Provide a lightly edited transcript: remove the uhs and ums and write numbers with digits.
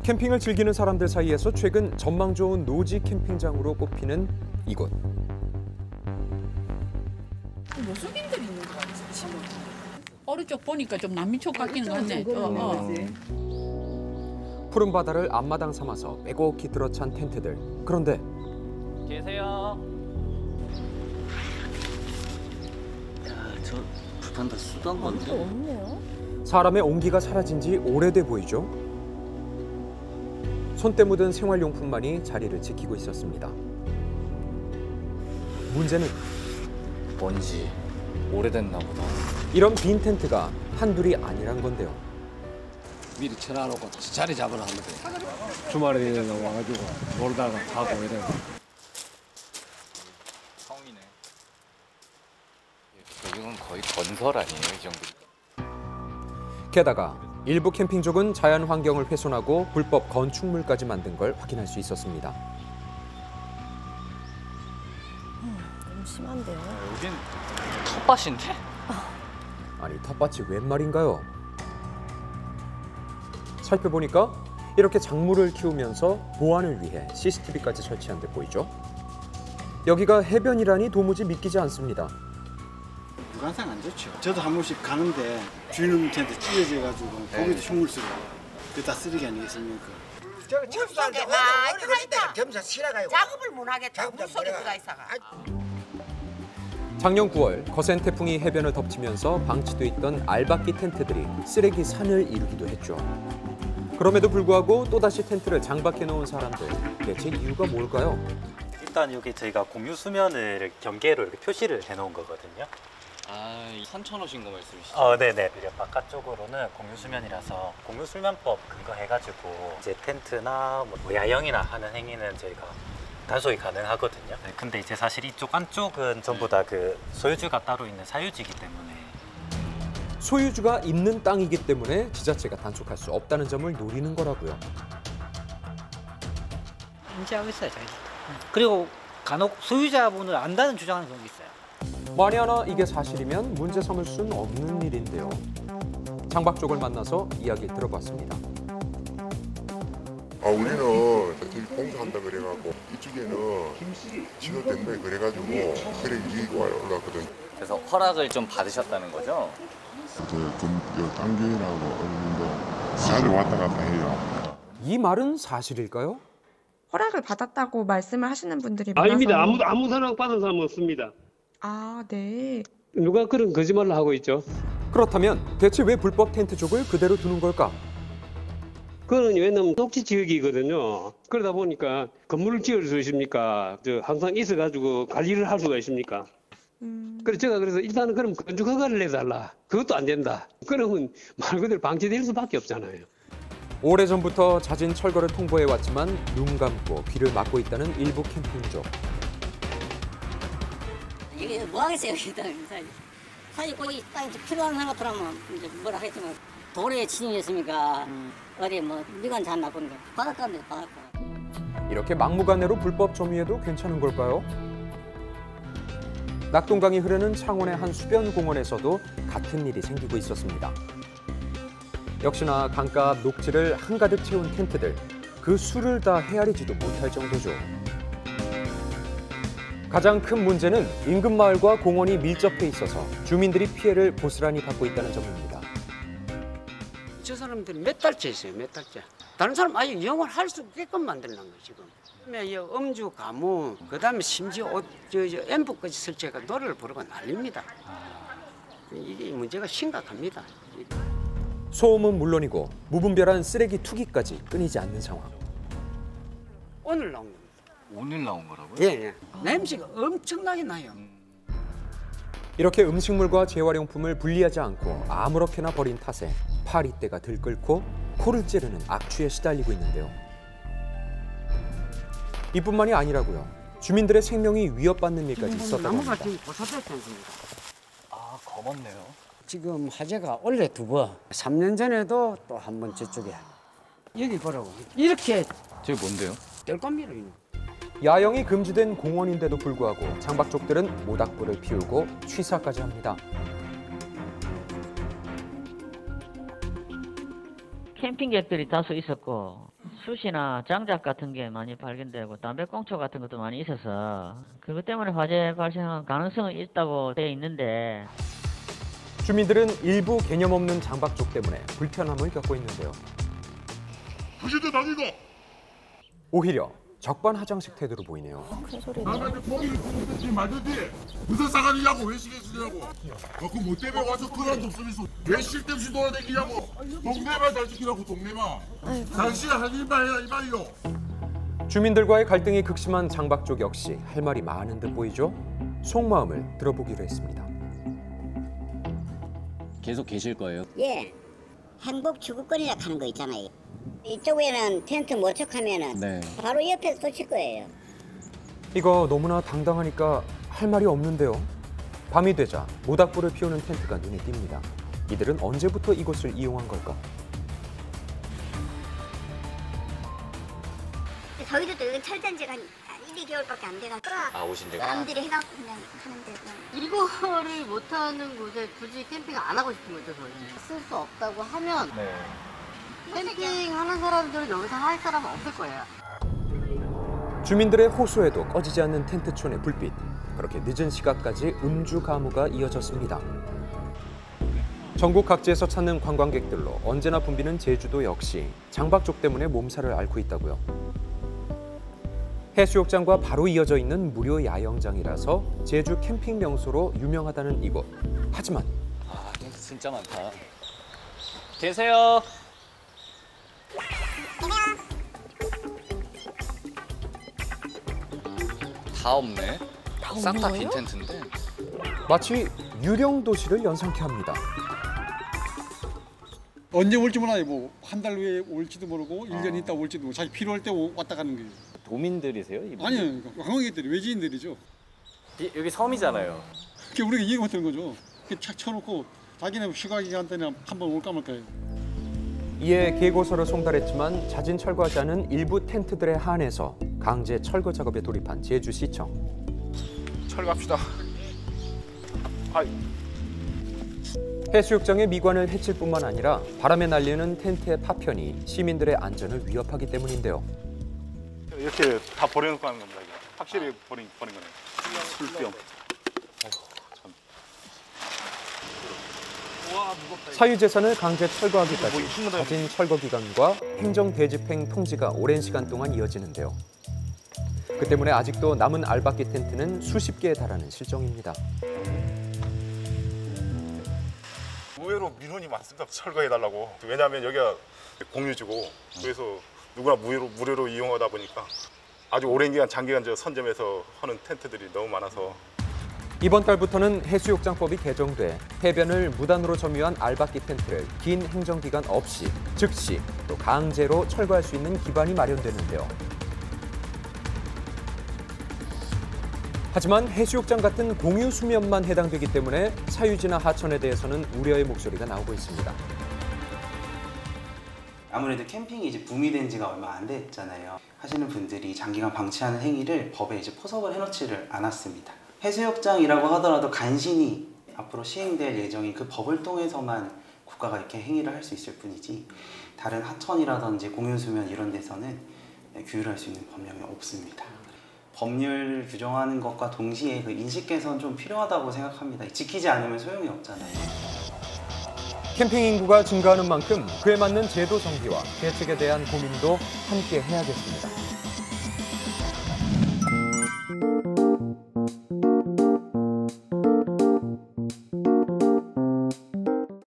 캠핑을 즐기는 사람들 사이에서 최근 전망 좋은 노지 캠핑장으로 꼽히는 이곳. 노숙인들이 있는 거 같지, 지금. 오른쪽 보니까 좀 남미쪽 같기는 같네. 푸른 바다를 앞마당 삼아서 빼곡히 들어찬 텐트들. 그런데 계세요. 야, 저 불판 다 쓰던 건데. 없네요. 사람의 온기가 사라진 지 오래돼 보이죠? 손때 묻은 생활용품만이 자리를 지키고 있었습니다. 문제는 뭔지 오래됐나 보다. 이런 빈 텐트가 한둘이 아니란 건데요. 미리 쳐놔놓고 자리 잡으러 하면 돼. 주말에 와가지고 놀다가 가고 이래. 성이네. 여기는 거의 건설 아니에요, 이 정도. 게다가 일부 캠핑족은 자연 환경을 훼손하고 불법 건축물까지 만든 걸 확인할 수 있었습니다. 너무 심한데요. 여긴 텃밭인데? 아니, 텃밭이 웬 말인가요? 살펴보니까 이렇게 작물을 키우면서 보안을 위해 CCTV까지 설치한 듯 보이죠? 여기가 해변이라니 도무지 믿기지 않습니다. 무관상 안 좋죠. 저도 한 번씩 가는데 주인한테 찢어져가지고 거기도 흉물쓰고 그게 다 쓰레기 아니겠습니까? 저 첩수한테 많이 들어있다. 겸사 실어가요. 작업을 못 하겠다. 물속에 들어가 있어가. 작년 9월 거센 태풍이 해변을 덮치면서 방치돼 있던 알박기 텐트들이 쓰레기 산을 이루기도 했죠. 그럼에도 불구하고 또다시 텐트를 장박해 놓은 사람들, 대체 이유가 뭘까요? 일단 여기 저희가 공유 수면을 경계로 이렇게 표시를 해놓은 거거든요. 아, 산천어신 거 말씀이시죠? 네네. 바깥쪽으로는 공유 수면이라서 공유 수면법 근거해가지고 이제 텐트나 뭐 야영이나 하는 행위는 저희가 단속이 가능하거든요. 네, 근데 이제 사실 이쪽 안쪽은 전부 다 그 소유주가 따로 있는 사유지이기 때문에 소유주가 있는 땅이기 때문에 지자체가 단속할 수 없다는 점을 노리는 거라고요. 인지하고 있어요, 저희. 그리고 간혹 소유자분을 안다는 주장하는 경우도 있어요. 만에 하나 이게 사실이면 문제 삼을 수는 없는 일인데요. 장박족을 만나서 이야기를 들어봤습니다. 우리는 저기 공사한다 그래갖고 이쪽에는 취소된다 그래가지고 그래 이익이 올라왔거든. 그래서 허락을 좀 받으셨다는 거죠? 당균이라고 어른도 자주 왔다 갔다 해요. 이 말은 사실일까요? 허락을 받았다고 말씀을 하시는 분들이 많아서. 아닙니다. 아무 허락 받은 사람 없습니다. 아, 네. 누가 그런 거짓말을 하고 있죠? 그렇다면 대체 왜 불법 텐트족을 그대로 두는 걸까? 그거는 왜냐면 녹지 지역이거든요. 그러다 보니까 건물을 지을 수 있습니까? 항상 있어가지고 관리를 할 수가 있습니까? 그래서 제가 일단은 그럼 건축 허가를 내달라. 그것도 안 된다. 그러면 말 그대로 방치될 수밖에 없잖아요. 오래전부터 잦은 철거를 통보해왔지만 눈 감고 귀를 막고 있다는 일부 캠핑족. 이게 뭐 하겠어요, 일단. 사실 거기 땅이 필요한 사람들하면 이제 뭐라 하겠지만 도로에 진입했으니까 어디 뭐 미관 잘 나쁜 거 바닷가인데 바닷가. 이렇게 막무가내로 불법 점유해도 괜찮은 걸까요? 낙동강이 흐르는 창원의 한 수변 공원에서도 같은 일이 생기고 있었습니다. 역시나 강가 앞 녹지를 한가득 채운 텐트들, 그 수를 다 헤아리지도 못할 정도죠. 가장 큰 문제는 인근 마을과 공원이 밀접해 있어서 주민들이 피해를 고스란히 받고 있다는 점입니다. 저 사람들이 몇 달째 있어요, 몇 달째. 다른 사람 아예 영업을 할 수 없게끔 만들는 거예요, 지금. 음주, 가무, 그다음에 심지어 앰프까지 설치해서 노래를 부르고 난립니다. 이게 문제가 심각합니다. 소음은 물론이고 무분별한 쓰레기 투기까지 끊이지 않는 상황. 오늘 나온 겁니다. 오늘 나온 거라고요? 예. 냄새가 엄청나게 나요. 이렇게 음식물과 재활용품을 분리하지 않고 아무렇게나 버린 탓에 파리떼가 들끓고 코를 찌르는 악취에 시달리고 있는데요. 이뿐만이 아니라고요. 주민들의 생명이 위협받는 일까지 있었다고 합니다. 나무가 지금 고사됐지 않습니까? 아, 검었네요. 지금 화재가 원래 2번, 3년 전에도 또 한 번 저쪽에. 여기 보라고. 이렇게. 저게 뭔데요? 뗄겁니다. 야영이 금지된 공원인데도 불구하고 장박족들은 모닥불을 피우고 취사까지 합니다. 캠핑객들이 다수 있었고 숯이나 장작 같은 게 많이 발견되고 담배꽁초 같은 것도 많이 있어서 그것 때문에 화재 발생할 가능성은 있다고 되어 있는데 주민들은 일부 개념 없는 장박족 때문에 불편함을 겪고 있는데요. 오히려 적반하장식 태도로 보이네요. 큰 소리네. 무슨 상관이냐고 왜 시계주냐고 그 뭐 때문에 와서 그런 독수리소 왜 쓸데없이 돌아다니냐고 동네만 잘 지키라고 동네만 당신 할 일만 해라 이 말이요. 주민들과의 갈등이 극심한 장박족 역시 할 말이 많은 듯 보이죠. 속마음을 들어보기로 했습니다. 계속 계실 거예요? 예. 행복 추구권이라 하는 거 있잖아요. 이쪽에는 텐트 모척하면은 네. 바로 옆에 쏘칠 거예요. 이거 너무나 당당하니까 할 말이 없는데요. 밤이 되자 모닥불을 피우는 텐트가 눈에 띕니다. 이들은 언제부터 이곳을 이용한 걸까? 저희들도 여기 철든 지가 한 1, 2개월밖에 안 돼가지고 오신 데가? 남들이 해갖고 그냥 하는데 이거를 못하는 곳에 굳이 캠핑 안 하고 싶은 거죠, 저는. 쓸 수 없다고 하면 캠핑 하는 사람들은 여기서 할 사람은 없을 거예요. 주민들의 호소에도 꺼지지 않는 텐트촌의 불빛. 그렇게 늦은 시각까지 음주 가무가 이어졌습니다. 전국 각지에서 찾는 관광객들로 언제나 붐비는 제주도 역시 장박족 때문에 몸살을 앓고 있다고요. 해수욕장과 바로 이어져 있는 무료 야영장이라서 제주 캠핑 명소로 유명하다는 이곳. 하지만 텐트 진짜 많다. 계세요. 다 없네. 싹 다 빈 텐트인데. 마치 유령 도시를 연상케 합니다. 언제 올지 몰라요. 뭐 한 달 후에 올지도 모르고 1년 있다 올지도 모르고 자기 필요할 때 왔다 가는 거예요. 도민들이세요? 아니요. 관광객들이 외지인들이죠. 여기 섬이잖아요. 그게 우리가 이해가 못하는 거죠. 착 쳐놓고 자기네 휴가 기간 때는 한번 올까 말까요. 이에 계고서를 송달했지만 자진 철거하지 않은 일부 텐트들에 한해서 강제 철거 작업에 돌입한 제주시청. 철거합시다. 해수욕장의 미관을 해칠 뿐만 아니라 바람에 날리는 텐트의 파편이 시민들의 안전을 위협하기 때문인데요. 이렇게 다 버려놓고 하는 겁니다. 확실히 버린 거네요. 술병. 사유재산을 강제 철거하기까지 자진 철거 기간과 행정 대집행 통지가 오랜 시간 동안 이어지는데요. 그 때문에 아직도 남은 알박기 텐트는 수십 개에 달하는 실정입니다. 의외로 민원이 많습니다. 철거해달라고. 왜냐하면 여기가 공유지고 그래서 누구나 무료로 이용하다 보니까 아주 오랜 기간 장기간 선점해서 하는 텐트들이 너무 많아서 이번 달부터는 해수욕장법이 개정돼 해변을 무단으로 점유한 알박기 텐트를 긴 행정기간 없이 즉시 또 강제로 철거할 수 있는 기반이 마련되는데요. 하지만 해수욕장 같은 공유 수면만 해당되기 때문에 사유지나 하천에 대해서는 우려의 목소리가 나오고 있습니다. 아무래도 캠핑이 이제 붐이 된 지가 얼마 안 됐잖아요. 하시는 분들이 장기간 방치하는 행위를 법에 이제 포섭을 해놓지를 않았습니다. 해수욕장이라고 하더라도 간신히 앞으로 시행될 예정인 그 법을 통해서만 국가가 이렇게 행위를 할 수 있을 뿐이지 다른 하천이라든지 공유수면 이런 데서는 규율할 수 있는 법령이 없습니다. 법률 규정하는 것과 동시에 그 인식 개선 좀 필요하다고 생각합니다. 지키지 않으면 소용이 없잖아요. 캠핑 인구가 증가하는 만큼 그에 맞는 제도 정비와 대책에 대한 고민도 함께 해야겠습니다.